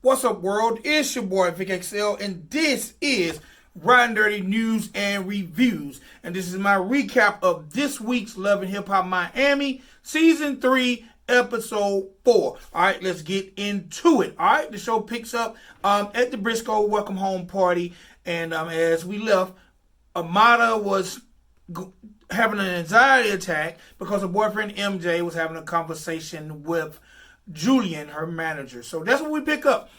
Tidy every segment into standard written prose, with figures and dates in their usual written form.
What's up, world? It's your boy Vic XL, and this is Riding Dirty News and Reviews. And this is my recap of this week's Love and Hip Hop Miami Season 3, Episode 4. Alright, let's get into it. Alright, the show picks up at the Brisco welcome home party. And as we left, Amara was having an anxiety attack because her boyfriend MJ was having a conversation with Julian, her manager. So that's what we pick up.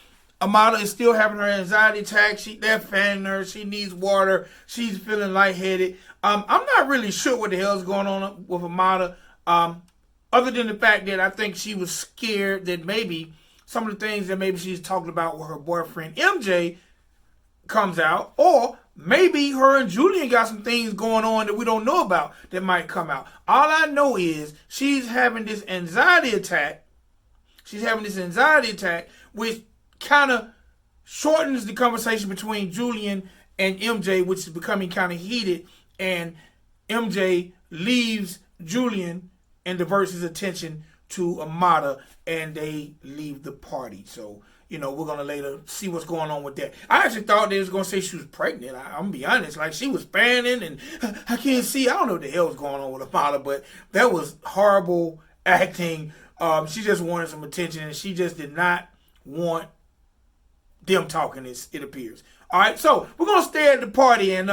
Amara is still having her anxiety attack. They're fanning her. She needs water. She's feeling lightheaded. I'm not really sure what the hell is going on with Amara. Other than the fact that I think she was scared that maybe some of the things that maybe she's talking about with her boyfriend MJ comes out, or maybe her and Julian got some things going on that we don't know about that might come out. All I know is she's having this anxiety attack. Which kind of shortens the conversation between Julian and MJ, which is becoming kind of heated. And MJ leaves Julian and diverts his attention to Amara, and they leave the party. So, we're going to later see what's going on with that. I actually thought they was going to say she was pregnant. I'm going to be honest. Like, she was fanning, and I can't see. I don't know what the hell was going on with Amara, but that was horrible acting. She just wanted some attention, and she just did not want them talking, it appears. All right, so we're going to stay at the party, and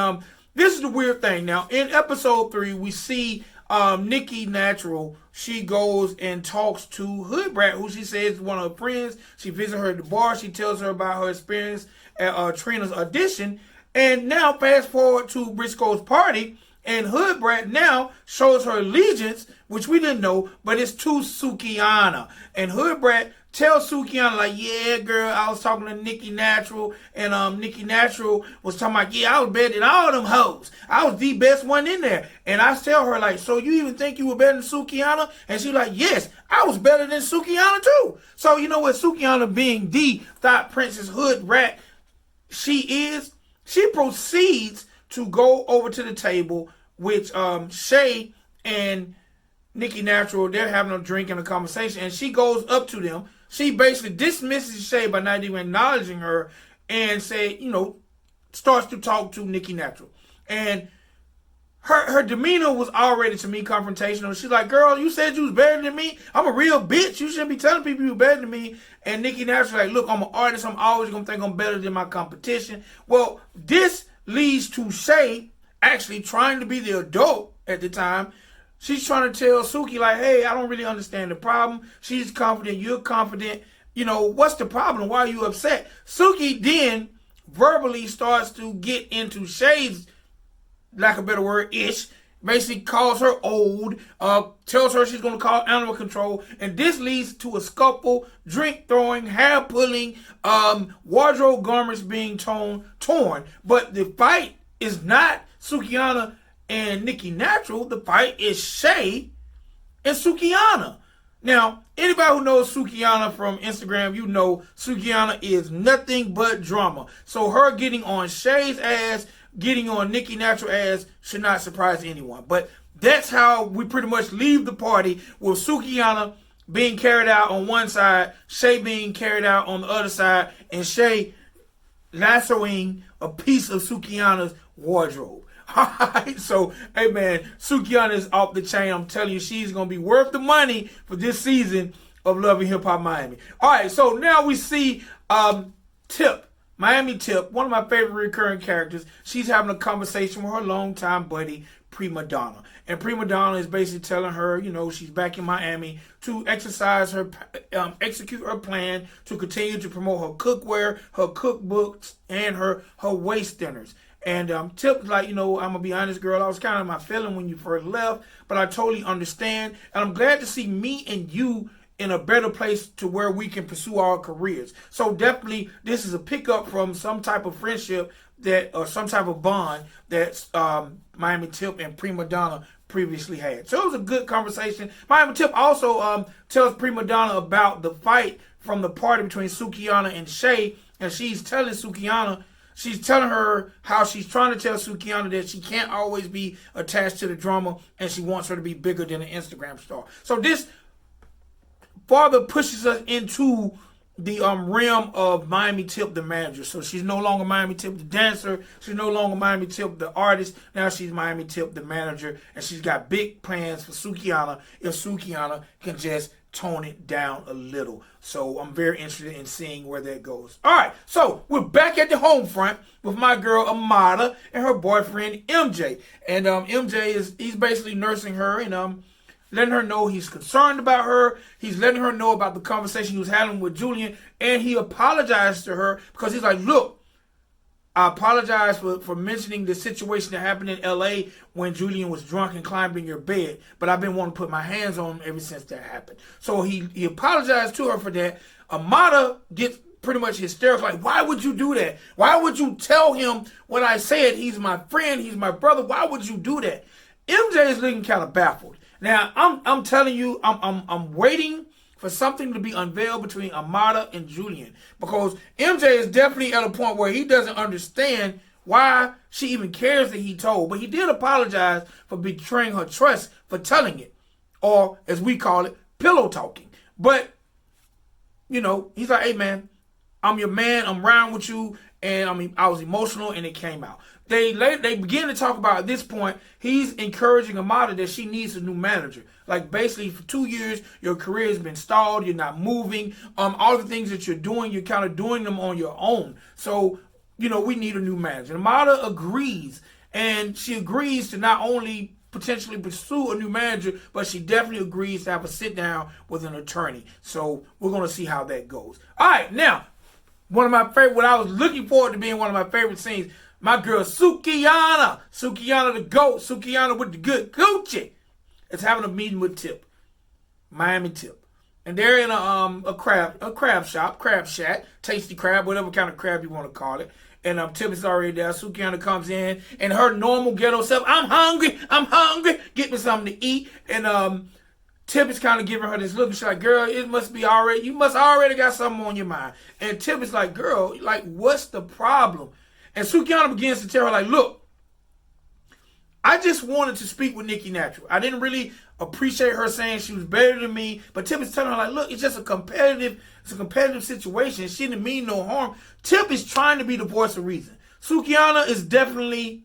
this is the weird thing. Now, in episode 3, we see Nikki Natural. She goes and talks to Hoodrat, who she says is one of her friends. She visits her at the bar. She tells her about her experience at Trina's audition. And now, fast forward to Briscoe's party, and Hoodrat now shows her allegiance, which we didn't know, but it's to Sukihana. And Hoodrat tells Sukihana, like, yeah, girl, I was talking to Nikki Natural, and Nikki Natural was talking about, yeah, I was better than all them hoes. I was the best one in there. And I tell her, like, so you even think you were better than Sukihana? And she's like, yes, I was better than Sukihana too. So you know what, Sukihana being the thought princess Hoodrat she proceeds to go over to the table, which Shay and Nikki Natural, they're having a drink and a conversation, and she goes up to them. She basically dismisses Shay by not even acknowledging her, and starts to talk to Nikki Natural. And her demeanor was already, to me, confrontational. She's like, girl, you said you was better than me? I'm a real bitch. You shouldn't be telling people you're better than me. And Nikki Natural like, look, I'm an artist. I'm always going to think I'm better than my competition. Well, this leads to Shay actually trying to be the adult at the time. She's trying to tell Suki, like, hey, I don't really understand the problem. She's confident. You're confident. What's the problem? Why are you upset? Suki then verbally starts to get into Shay's, lack of a better word, ish. Basically calls her old, tells her she's going to call animal control. And this leads to a scuffle, drink throwing, hair pulling, wardrobe garments being torn. But the fight is not Sukihana and Nikki Natural. The fight is Shay and Sukihana. Now, anybody who knows Sukihana from Instagram, you know Sukihana is nothing but drama. So her getting on Shay's ass, getting on Nikki Natural ass should not surprise anyone. But that's how we pretty much leave the party, with Sukihana being carried out on one side, Shay being carried out on the other side, and Shay lassoing a piece of Sukihana's wardrobe. Alright, so, hey man, Sukihana is off the chain. I'm telling you, she's going to be worth the money for this season of Love and Hip Hop Miami. Alright, so now we see Tip, Miami Tip, one of my favorite recurring characters. She's having a conversation with her longtime buddy, Prima Donna. And Prima Donna is basically telling her, she's back in Miami to execute her plan to continue to promote her cookware, her cookbooks, and her waist dinners. And Tip's like, I'm going to be honest, girl, I was kind of my feeling when you first left, but I totally understand. And I'm glad to see me and you in a better place to where we can pursue our careers. So definitely this is a pickup from some type of friendship or some type of bond that Miami Tip and Prima Donna previously had. So it was a good conversation. Miami Tip also tells Prima Donna about the fight from the party between Sukihana and Shay, and she's telling her how she's trying to tell Sukihana that she can't always be attached to the drama, and she wants her to be bigger than an Instagram star. So this further pushes us into the realm of Miami Tip, the manager. So she's no longer Miami Tip, the dancer. She's no longer Miami Tip, the artist. Now she's Miami Tip, the manager. And she's got big plans for Sukihana if Sukihana can just tone it down a little. So I'm very interested in seeing where that goes. All right, so we're back at the home front with my girl Amara and her boyfriend MJ. And MJ he's basically nursing her and letting her know he's concerned about her. He's letting her know about the conversation he was having with Julian. And he apologized to her because he's like, look, I apologize for mentioning the situation that happened in L.A. when Julian was drunk and climbed in your bed. But I've been wanting to put my hands on him ever since that happened. So he apologized to her for that. Amara gets pretty much hysterical. Like, why would you do that? Why would you tell him when I said he's my friend, he's my brother? Why would you do that? MJ is looking kind of baffled. Now, I'm telling you, I'm waiting for something to be unveiled between Amara and Julian, because MJ is definitely at a point where he doesn't understand why she even cares that he told. But he did apologize for betraying her trust for telling it, or as we call it, pillow talking. But, you know, he's like, hey, man, I'm your man. I'm riding with you. And, I mean, I was emotional, and it came out. They begin to talk about, at this point, he's encouraging Amara that she needs a new manager. Like, basically, for 2 years, your career has been stalled. You're not moving. All the things that you're doing, you're kind of doing them on your own. So, you know, we need a new manager. And Amara agrees. And she agrees to not only potentially pursue a new manager, but she definitely agrees to have a sit-down with an attorney. So, we're going to see how that goes. All right, now, one of my favorite, what I was looking forward to being one of my favorite scenes, my girl Sukihana the GOAT, Sukihana with the good Gucci, is having a meeting with Tip, Miami Tip. And they're in a crab shop, crab shack, tasty crab, whatever kind of crab you want to call it. And Tip is already there. Sukihana comes in, and her normal ghetto self, I'm hungry, get me something to eat. And Tip is kind of giving her this look. She's like, girl, you must already got something on your mind. And Tip is like, girl, like, what's the problem? And Sukihana begins to tell her, like, look, I just wanted to speak with Nikki Natural. I didn't really appreciate her saying she was better than me. But Tip is telling her, like, look, it's just a competitive situation. She didn't mean no harm. Tip is trying to be the voice of reason. Sukihana is definitely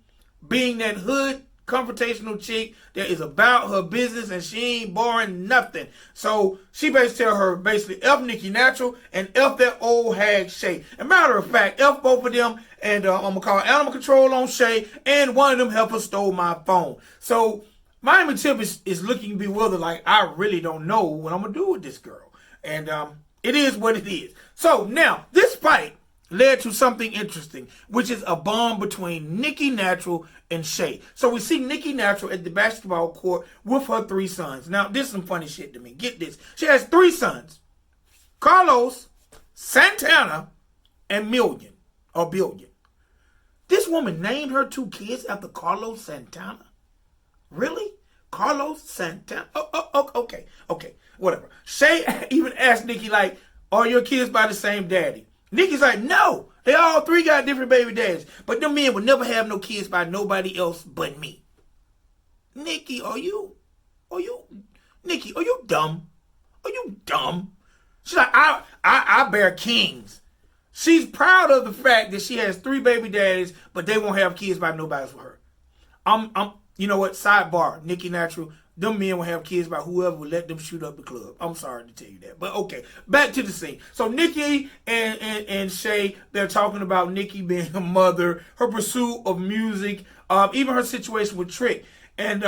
being that hood, confrontational chick that is about her business, and she ain't borrowing nothing. So she basically tell her, F Nikki Natural and F that old hag Shay. And matter of fact, F both of them, and I'm going to call animal control on Shay, and one of them helpers stole my phone. So Miami Tip is looking bewildered, like, I really don't know what I'm going to do with this girl. And it is what it is. So now, this fight led to something interesting, which is a bond between Nikki Natural and Shay. So we see Nikki Natural at the basketball court with her 3 sons. Now, this is some funny shit to me. Get this. She has 3 sons. Carlos, Santana, and Billion. This woman named her 2 kids after Carlos Santana? Really? Carlos Santana? Okay, whatever. Shay even asked Nikki, like, are your kids by the same daddy? Nikki's like, no, they all 3 got different baby daddies. But them men would never have no kids by nobody else but me. Nikki, are you dumb? Are you dumb? She's like, I bear kings. She's proud of the fact that she has 3 baby daddies, but they won't have kids by nobody else with her. You know what? Sidebar, Nikki Natural, them men will have kids by whoever will let them shoot up the club. I'm sorry to tell you that. But okay, back to the scene. So Nikki and Shay, they're talking about Nikki being a mother, her pursuit of music, even her situation with Trick. And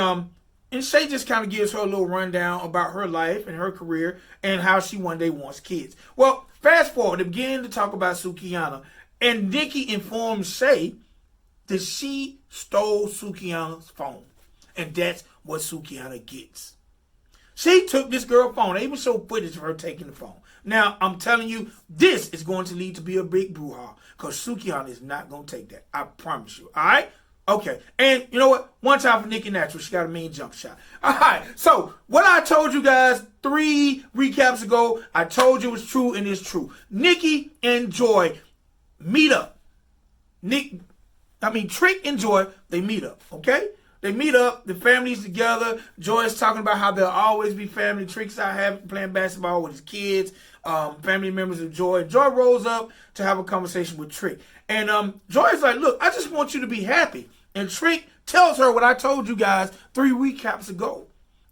Shay just kind of gives her a little rundown about her life and her career and how she one day wants kids. Well, fast forward, they begin to talk about Sukihana. And Nikki informs Shay that she stole Sukihana's phone. And that's what Sukihana gets. She took this girl's phone. They even show footage of her taking the phone. Now, I'm telling you, this is going to lead to be a big brouhaha, because Sukihana is not going to take that. I promise you. All right? Okay. And you know what? One time for Nikki Natural, she got a mean jump shot. All right. So, what I told you guys 3 recaps ago, I told you was true, and it's true. Nikki and Joy meet up. Trick and Joy, they meet up. Okay? They meet up, the family's together. Joy is talking about how there'll always be family. Trick's out playing basketball with his kids. family members of Joy. Joy rolls up to have a conversation with Trick. And Joy is like, look, I just want you to be happy. And Trick tells her what I told you guys 3 recaps ago.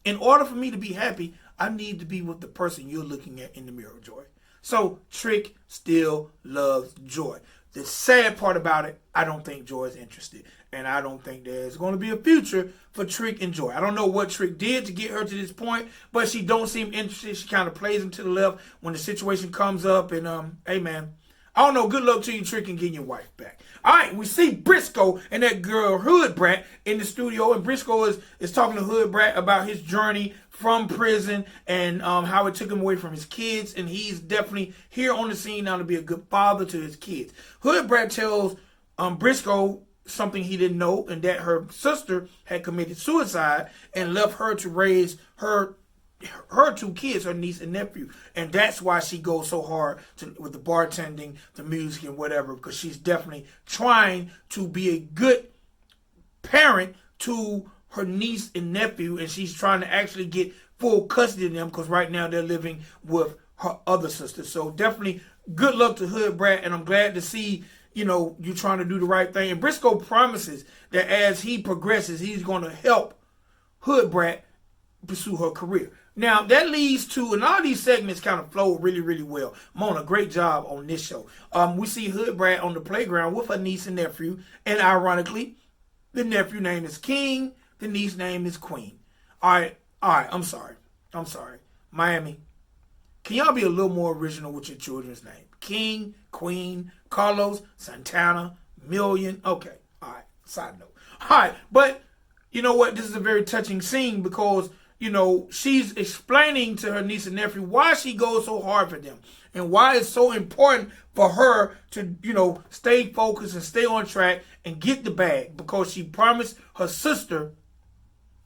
In order for me to be happy, I need to be with the person you're looking at in the mirror, Joy. So Trick still loves Joy. The sad part about it, I don't think Joy is interested. And I don't think there's going to be a future for Trick and Joy. I don't know what Trick did to get her to this point, but she don't seem interested. She kind of plays him to the left when the situation comes up. And, hey, man, I don't know. Good luck to you, Trick, and getting your wife back. All right, we see Brisco and that girl Hoodrat in the studio, and Brisco is talking to Hoodrat about his journey from prison and how it took him away from his kids, and he's definitely here on the scene now to be a good father to his kids. Hoodrat tells Brisco something he didn't know, and that her sister had committed suicide and left her to raise her 2 kids, her niece and nephew, and that's why she goes so hard with the bartending, the music, and whatever, because she's definitely trying to be a good parent to her niece and nephew, and she's trying to actually get full custody of them, because right now they're living with her other sister. So definitely good luck to Hoodrat, and I'm glad to see you trying to do the right thing. And Brisco promises that as he progresses, he's going to help Hoodrat pursue her career. Now, that leads to, and all these segments kind of flow really, really well. Mona, great job on this show. We see Hoodrat on the playground with her niece and nephew, and ironically, the nephew name is King, the niece name is Queen. All right, I'm sorry. Miami, can y'all be a little more original with your children's name? King, Queen, Carlos, Santana, Million. Okay, all right, side note. All right, but you know what? This is a very touching scene because she's explaining to her niece and nephew why she goes so hard for them and why it's so important for her to, stay focused and stay on track and get the bag, because she promised her sister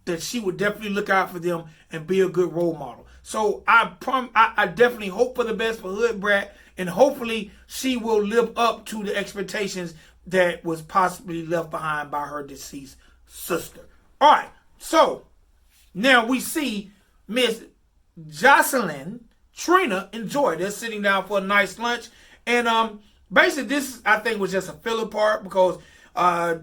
that she would definitely look out for them and be a good role model. So I definitely hope for the best for Hoodrat, and hopefully she will live up to the expectations that was possibly left behind by her deceased sister. All right, so now we see Miss Joseline, Trina, and Joy. They're sitting down for a nice lunch. And basically this, I think, was just a filler part because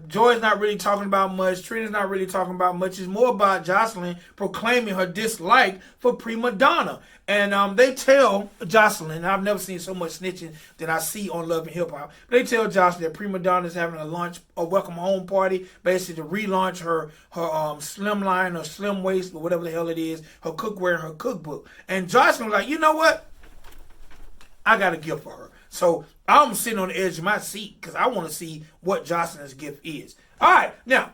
Joy's not really talking about much. Trina's not really talking about much. It's more about Joseline proclaiming her dislike for prima donna. And they tell Joseline, I've never seen so much snitching that I see on Love and Hip Hop. They tell Joseline that prima donna is having a welcome home party, basically to relaunch her slim line or slim waist or whatever the hell it is, her cookware and her cookbook. And Joseline was like, you know what? I got a gift for her. So I'm sitting on the edge of my seat because I want to see what Joseline's gift is. All right, now,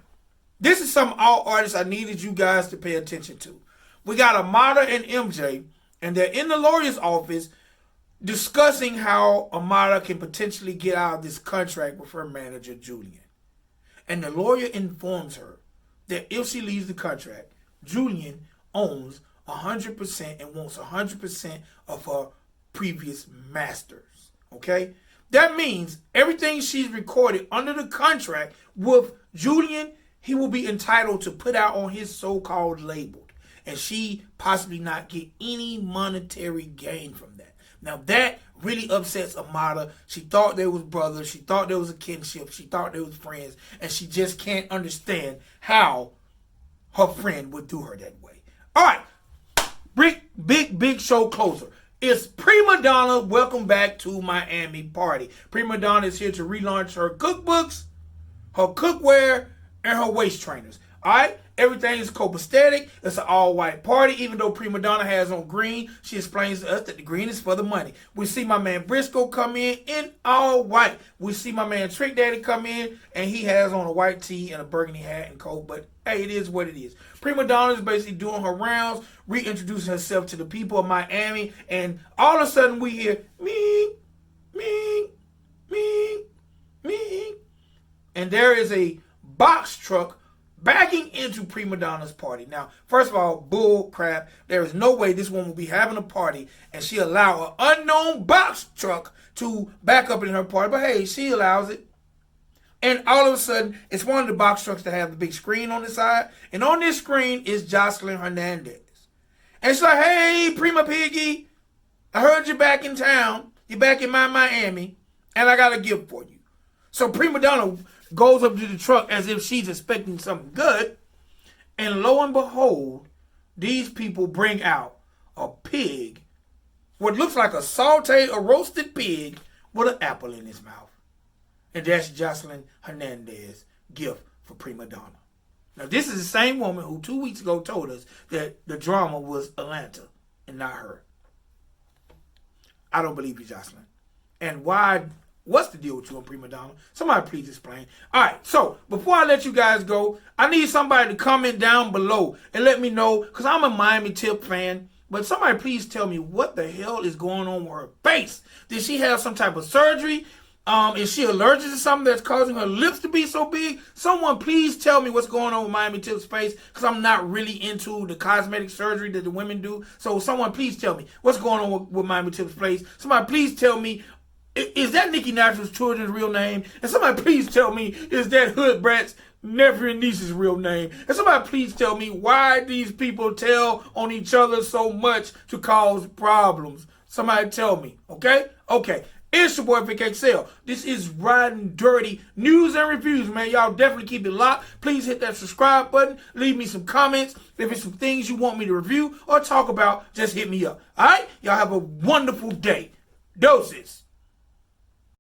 this is some all artists I needed you guys to pay attention to. We got Amara and MJ, and they're in the lawyer's office discussing how Amara can potentially get out of this contract with her manager, Julian. And the lawyer informs her that if she leaves the contract, Julian owns 100% and wants 100% of her previous masters. Okay? That means everything she's recorded under the contract with Julian, he will be entitled to put out on his so-called label. And she possibly not get any monetary gain from that. Now that really upsets Amara. She thought they was brothers. She thought there was a kinship. She thought they was friends. And she just can't understand how her friend would do her that way. All right. Big show closer. It's Prima Donna. Welcome back to Miami party. Prima Donna is here to relaunch her cookbooks, her cookware, and her waist trainers. All right? Everything is copacetic. It's an all-white party. Even though Prima Donna has on green, she explains to us that the green is for the money. We see my man Brisco come in all white. We see my man Trick Daddy come in, and he has on a white tee and a burgundy hat and coat. But, hey, it is what it is. Prima Donna is basically doing her rounds, reintroducing herself to the people of Miami, and all of a sudden we hear, me, me, me, me. And there is a box truck backing into Prima Donna's party. Now, first of all, bull crap. There is no way this woman will be having a party and she allow an unknown box truck to back up in her party. But hey, she allows it. And all of a sudden, it's one of the box trucks that have the big screen on the side. And on this screen is Joseline Hernandez. And she's like, hey, Prima Piggy. I heard you're back in town. You're back in my Miami, and I got a gift for you. So Prima Donna goes up to the truck as if she's expecting something good, and lo and behold, these people bring out a pig, what looks like a sauteed or roasted pig with an apple in his mouth. And that's Joseline Hernandez's gift for Prima Donna. Now, this is the same woman who 2 weeks ago told us that the drama was Atlanta and not her. I don't believe you, Joseline. And why? What's the deal with you and Prima Donna? Somebody please explain. All right, so before I let you guys go, I need somebody to comment down below and let me know, because I'm a Miami Tip fan, but somebody please tell me what the hell is going on with her face. Did she have some type of surgery? Is she allergic to something that's causing her lips to be so big? Someone please tell me what's going on with Miami Tip's face, because I'm not really into the cosmetic surgery that the women do. So someone please tell me what's going on with Miami Tip's face. Somebody please tell me, is that Nicki Natural's children's real name? And somebody please tell me, is that Hood Brat's nephew and niece's real name? And somebody please tell me why these people tell on each other so much to cause problems. Somebody tell me, okay? Okay. It's your boy Vic Excel. This is Riding Dirty News and Reviews, man. Y'all definitely keep it locked. Please hit that subscribe button. Leave me some comments. If it's some things you want me to review or talk about, just hit me up. All right? Y'all have a wonderful day. Doses.